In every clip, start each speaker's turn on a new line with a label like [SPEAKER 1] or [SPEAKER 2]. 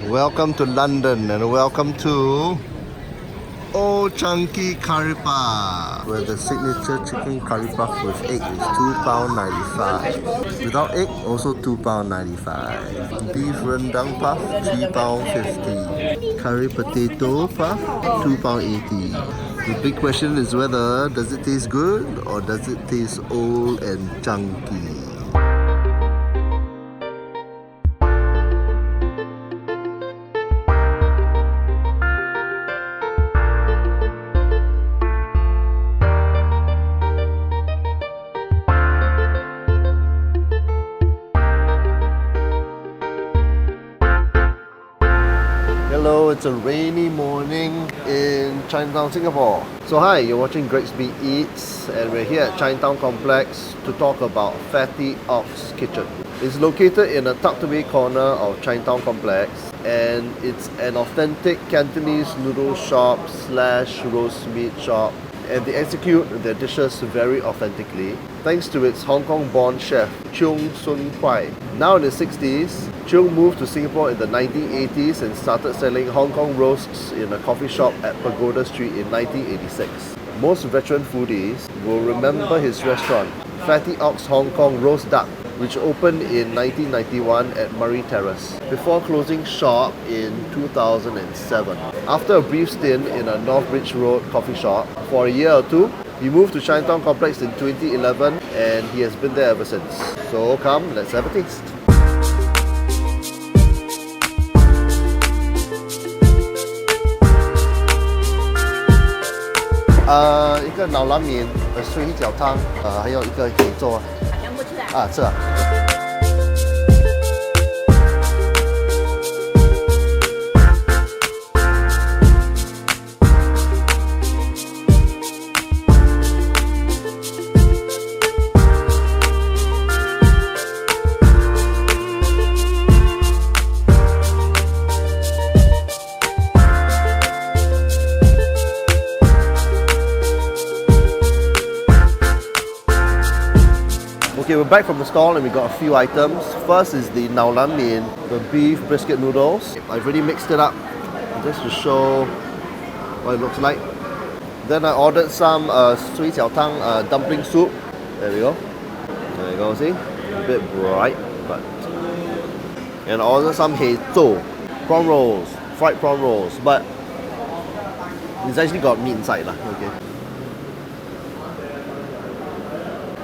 [SPEAKER 1] Welcome to London and welcome to Old Chunky Curry Puff, where the signature chicken curry puff with egg is £2.95. Without egg, also £2.95. Beef rendang puff, £3.50. Curry potato puff, £2.80. The big question is whether does it taste good or does it taste old and chunky? Hello, it's a rainy morning in Chinatown, Singapore. So hi, you're watching Gregsby Eats and we're here at Chinatown Complex to talk about Fatty Ox Kitchen. It's located in a tucked away corner of Chinatown Complex and it's an authentic Cantonese noodle shop slash roast meat shop, and they execute their dishes very authentically thanks to its Hong Kong-born chef Cheung Sun Huai. Now in his 60s, Cheung moved to Singapore in the 1980s and started selling Hong Kong roasts in a coffee shop at Pagoda Street in 1986. Most veteran foodies will remember his restaurant, Fatty Ox Hong Kong Roast Duck, which opened in 1991 at Murray Terrace, before closing shop in 2007. After a brief stint in a North Bridge Road coffee shop for a year or two, he moved to Chinatown Complex in 2011 and he has been there ever since. So come, let's have a taste. One 一个老拉面，水饺汤，还有一个可以做
[SPEAKER 2] 全部吃啊？
[SPEAKER 1] 吃啊。Okay, we're back from the stall and we got a few items. First is the Nao Lan Mian, the beef brisket noodles. I've already mixed it up just to show what it looks like. Then I ordered some sui jiao tang dumpling soup. There we go. There you go, see? A bit bright, but... And I ordered some hei zhou, prawn rolls, fried prawn rolls, but it's actually got meat inside lah. Okay.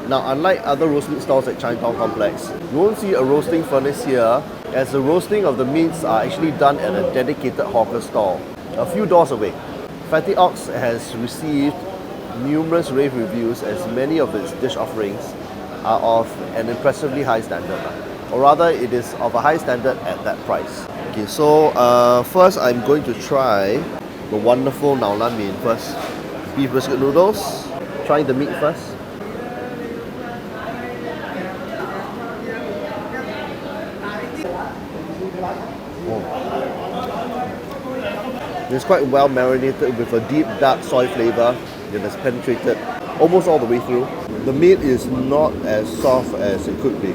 [SPEAKER 1] Now, unlike other roast meat stalls at Chinatown Complex, you won't see a roasting furnace here, as the roasting of the meats are actually done at a dedicated hawker stall, a few doors away. Fatty Ox has received numerous rave reviews as many of its dish offerings are of an impressively high standard. Or rather, it is of a high standard at that price. Okay, so first I'm going to try the wonderful Nao Lan Mian first. Beef brisket noodles. Trying the meat first. It's quite well marinated with a deep dark soy flavour that has penetrated almost all the way through. The meat is not as soft as it could be,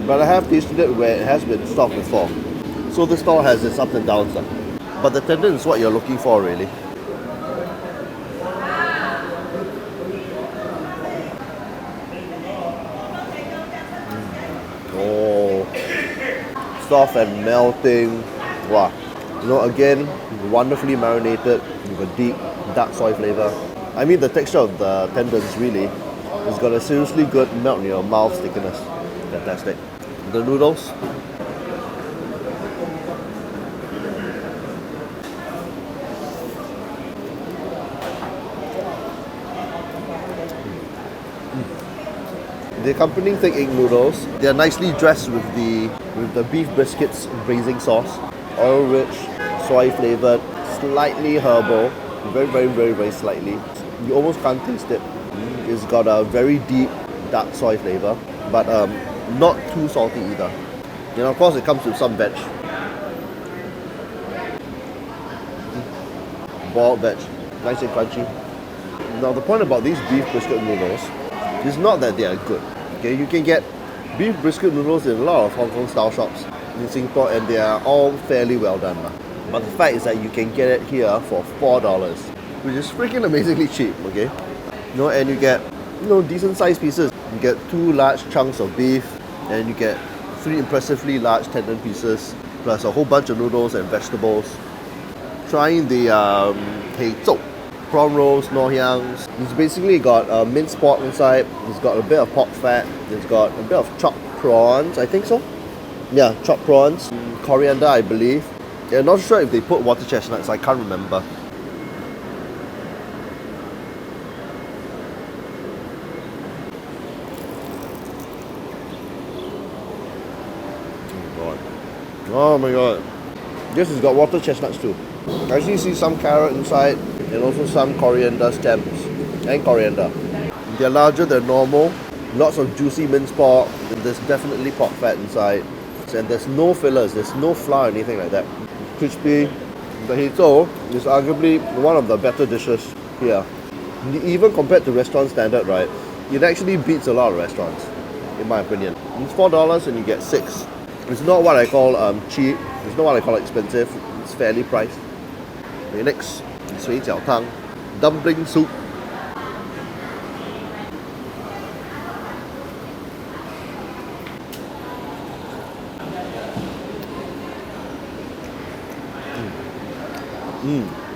[SPEAKER 1] but I have tasted it where it has been soft before. So this stall has its ups and downs. But the tendon is what you're looking for really. Oh, soft and melting. Wow. You know, again, wonderfully marinated with a deep dark soy flavour. I mean, the texture of the tendons really has got a seriously good melt in your mouth stickiness. Fantastic. The noodles. The accompanying thick egg noodles, they are nicely dressed with the beef brisket's braising sauce. Oil rich, soy flavored, slightly herbal, very slightly. You almost can't taste it. It's got a very deep dark soy flavor, but not too salty either. And of course it comes with some veg. Boiled veg, nice and crunchy. Now the point about these beef brisket noodles is not that they are good. Okay, you can get beef brisket noodles in a lot of Hong Kong style shops. in Singapore, and they are all fairly well done. But the fact is that you can get it here for $4, which is freaking amazingly cheap, okay? And you get, decent sized pieces. You get 2 large chunks of beef, and you get 3 impressively large tendon pieces, plus a whole bunch of noodles and vegetables. Trying the hei zhou, prawn rolls, ngoh hiangs. It's basically got minced pork inside. It's got a bit of pork fat. It's got a bit of chopped prawns, I think so. Yeah, chopped prawns. Coriander, I believe. Yeah, not sure if they put water chestnuts. I can't remember. Oh my god. This has got water chestnuts too. I actually see some carrot inside and also some coriander stems and coriander. They're larger than normal. Lots of juicy minced pork. And there's definitely pork fat inside. And there's no fillers, there's no flour or anything like that. Crispy. The hei zhou is arguably one of the better dishes here. Even compared to restaurant standard, right? It actually beats a lot of restaurants, in my opinion. It's $4 and you get 6. It's not what I call cheap. It's not what I call expensive. It's fairly priced. Okay, next, 水饺汤, dumpling soup.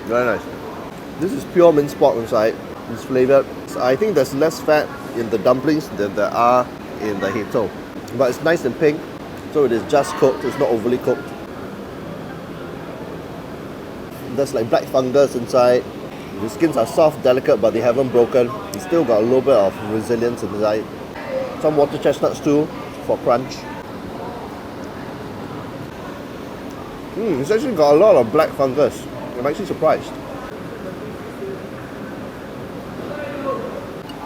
[SPEAKER 1] Very nice. This is pure minced pork inside. It's flavored. I think there's less fat in the dumplings than there are in the hei zhou. But it's nice and pink. So it is just cooked, it's not overly cooked. There's like black fungus inside. The skins are soft, delicate, but they haven't broken. It's still got a little bit of resilience inside. Some water chestnuts too, for crunch. It's actually got a lot of black fungus. I'm actually surprised.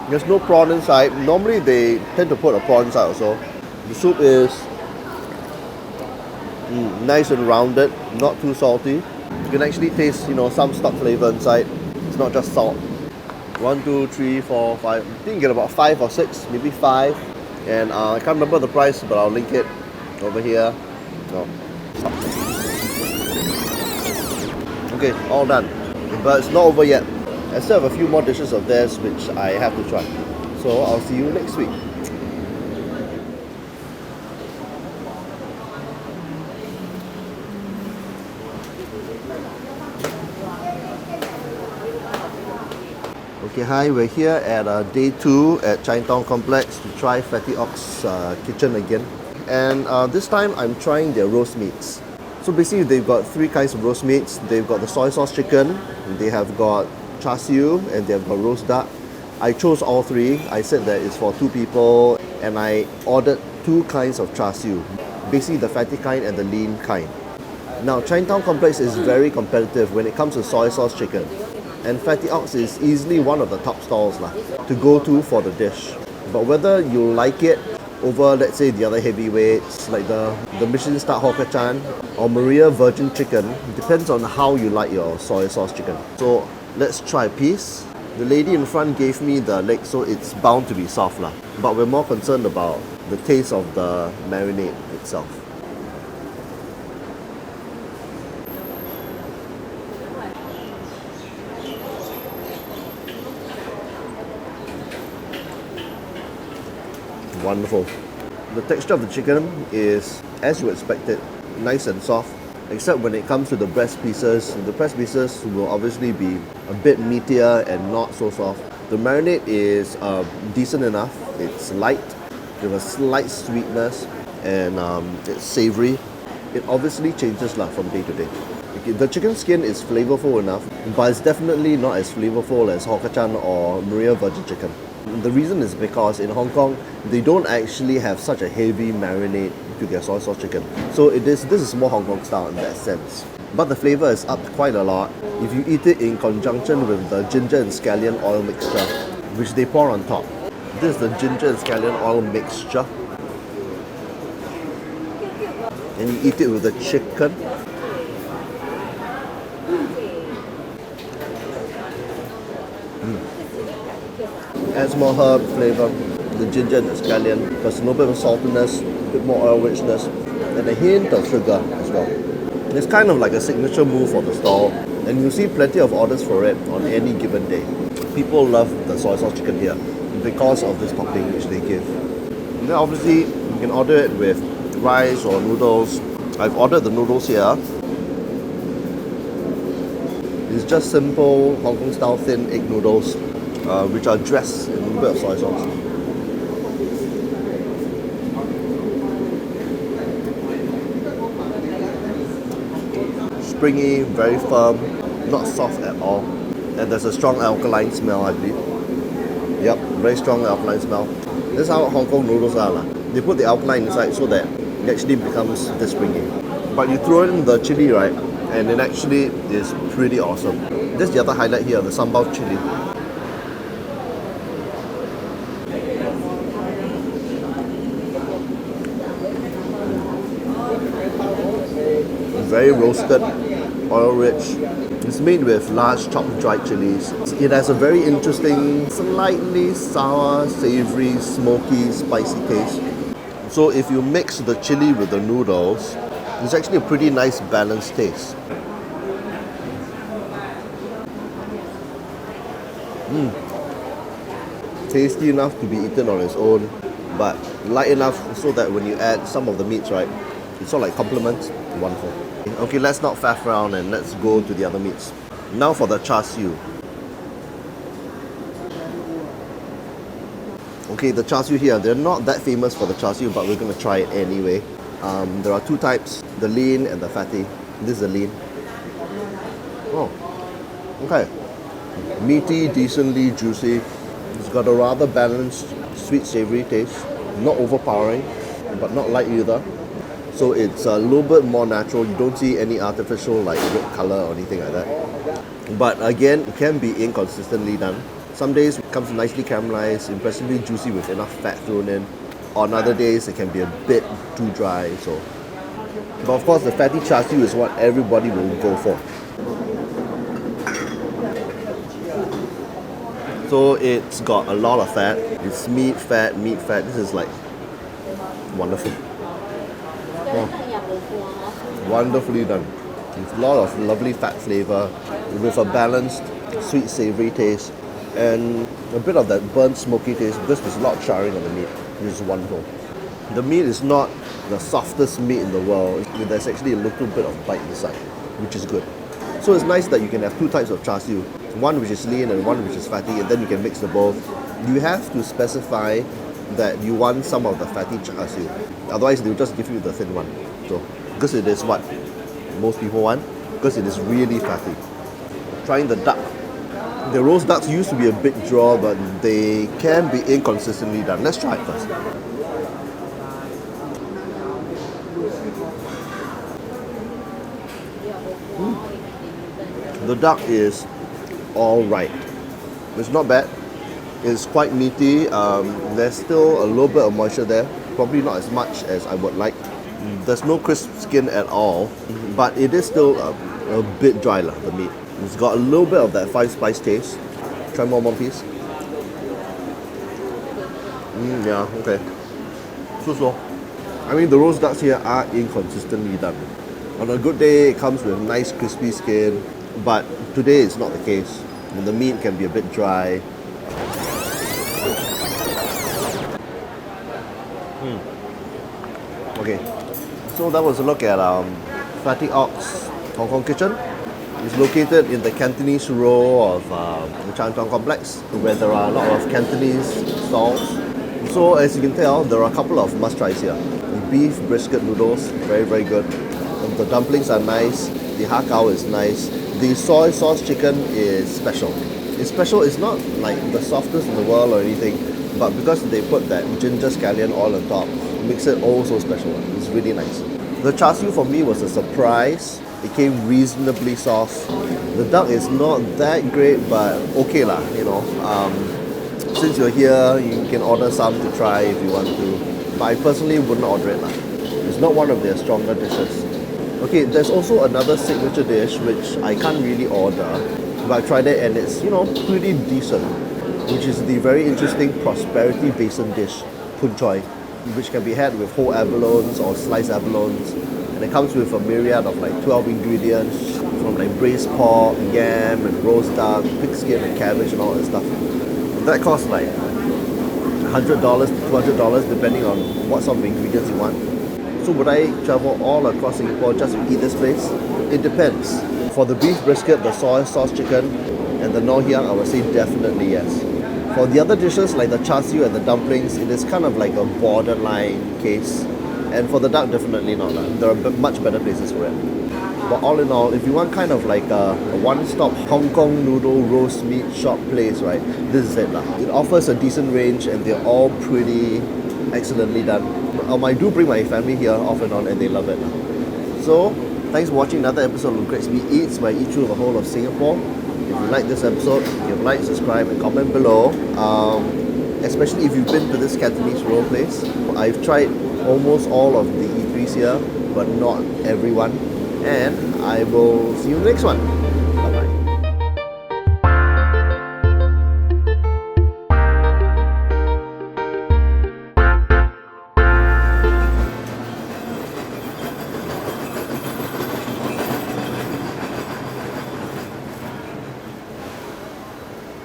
[SPEAKER 1] There's no prawn inside. Normally they tend to put a prawn inside also. The soup is nice and rounded, not too salty. You can actually taste, some stock flavor inside. It's not just salt. 1, 2, 3, 4, 5. I think you get about 5 or 6, maybe 5. And I can't remember the price, but I'll link it over here. So. Okay, all done. But it's not over yet. I still have a few more dishes of theirs which I have to try. So I'll see you next week. Okay, hi, we're here at day 2 at Chinatown Complex to try Fatty Ox Kitchen again. And this time I'm trying their roast meats. So basically they've got 3 kinds of roast meats. They've got the soy sauce chicken, they have got char siu, and they have got roast duck. I chose all 3. I said that it's for 2 people and I ordered 2 kinds of char siu. Basically the fatty kind and the lean kind. Now Chinatown Complex is very competitive when it comes to soy sauce chicken. And Fatty Ox is easily one of the top stalls to go to for the dish. But whether you like it over, let's say, the other heavyweights like the Michelin star Hawker Chan or Maria Virgin Chicken, depends on how you like your soy sauce chicken. So let's try a piece. The lady in front gave me the leg, so it's bound to be soft but we're more concerned about the taste of the marinade itself. Wonderful. The texture of the chicken is, as you expected, nice and soft, except when it comes to the breast pieces. The breast pieces will obviously be a bit meatier and not so soft. The marinade is decent enough. It's light, with a slight sweetness, and it's savory. It obviously changes from day to day. Okay, the chicken skin is flavorful enough, but it's definitely not as flavorful as Hawker Chan or Maria Virgin Chicken. The reason is because in Hong Kong, they don't actually have such a heavy marinade to their soy sauce chicken. So this is more Hong Kong style in that sense. But the flavour is up quite a lot if you eat it in conjunction with the ginger and scallion oil mixture, which they pour on top. This is the ginger and scallion oil mixture. And you eat it with the chicken. Adds more herb flavour, the ginger and the scallion, plus a little bit of saltiness, a bit more oil richness. and a hint of sugar as well. It's kind of like a signature move for the stall, and you'll see plenty of orders for it on any given day. People love the soy sauce chicken here because of this topping which they give. And then obviously you can order it with rice or noodles. I've ordered the noodles here. It's just simple Hong Kong-style thin egg noodles, which are dressed in a little bit of soy sauce. Springy, very firm, not soft at all. And there's a strong alkaline smell, I believe. Yep, very strong alkaline smell. This is how Hong Kong noodles are. They put the alkaline inside so that it actually becomes this springy. But you throw in the chili, right? And it actually is pretty awesome. This is the other highlight here, the sambal chili. Very roasted, oil rich. It's made with large chopped dried chilies. It has a very interesting, slightly sour, savory, smoky, spicy taste. So if you mix the chili with the noodles, it's actually a pretty nice balanced taste. Tasty enough to be eaten on its own, but light enough so that when you add some of the meats, right, it sort of like complements. Wonderful. Okay, let's not faff around and let's go to the other meats. Now for the char siu. Okay, the char siu here, they're not that famous for the char siu, but we're going to try it anyway. There are two types, the lean and the fatty. This is the lean. Oh, okay. Meaty, decently juicy. It's got a rather balanced, sweet, savory taste. Not overpowering, but not light either. So it's a little bit more natural. You don't see any artificial like red color or anything like that. But again, it can be inconsistently done. Some days it comes nicely caramelized, impressively juicy with enough fat thrown in. On other days it can be a bit too dry. So, but of course the fatty char siu is what everybody will go for. So it's got a lot of fat. It's meat, fat. This is like wonderful. Oh, wonderfully done. It's a lot of lovely fat flavor with a balanced sweet savory taste and a bit of that burnt smoky taste because there's a lot of charring on the meat, which is wonderful. The meat is not the softest meat in the world. There's actually a little bit of bite inside, which is good. So it's nice that you can have two types of char siu, one which is lean and one which is fatty, and then you can mix the both. You have to specify that you want some of the fatty char siu. Otherwise, they'll just give you the thin one. So, because it is what most people want, because it is really fatty. Trying the duck. The roast ducks used to be a big draw, but they can be inconsistently done. Let's try it first. The duck is alright. It's not bad. It's quite meaty. There's still a little bit of moisture there. Probably not as much as I would like. There's no crisp skin at all, but it is still a bit dry, the meat. It's got a little bit of that five spice taste. Try one more piece. Yeah, okay. So. I mean, the roast ducks here are inconsistently done. On a good day, it comes with nice crispy skin, but today it's not the case. And the meat can be a bit dry. Okay, so that was a look at Fatty Ox Hong Kong Kitchen. It's located in the Cantonese row of the Chinatown complex, where there are a lot of Cantonese stalls. So as you can tell, there are a couple of must-tries here. The beef brisket noodles, very, very good. The dumplings are nice. The har gow is nice. The soy sauce chicken is special. It's special, it's not like the softest in the world or anything, but because they put that ginger scallion oil on top, it makes it oh so special. It's really nice. The char siu for me was a surprise. It came reasonably soft. The duck is not that great, but okay lah, you know. Since you're here, you can order some to try if you want to. But I personally wouldn't order it lah. It's not one of their stronger dishes. Okay, there's also another signature dish which I can't really order, but I tried it and it's, you know, pretty decent, which is the very interesting prosperity basin dish, pun choy. which can be had with whole abalones or sliced abalones. And it comes with a myriad of like 12 ingredients, from like braised pork, yam and roast duck, pig skin and cabbage and all that stuff. That costs like $100 to $200 depending on what sort of ingredients you want. So would I travel all across Singapore just to eat this place? It depends. For the beef brisket, the soy sauce chicken and the ngoh hiang, I would say definitely yes. For the other dishes like the char siu and the dumplings, it is kind of like a borderline case. And for the duck, definitely not. There are much better places for it. But all in all, if you want kind of like a one-stop Hong Kong noodle roast meat shop place, right, this is it. It offers a decent range and they're all pretty excellently done. I do bring my family here off and on and they love it. So, thanks for watching another episode of Great Speed Eats, where I eat through the whole of Singapore. If you like this episode, give a like, subscribe and comment below. Especially if you've been to this Cantonese roll place. I've tried almost all of the eateries here, but not everyone. And I will see you in the next one.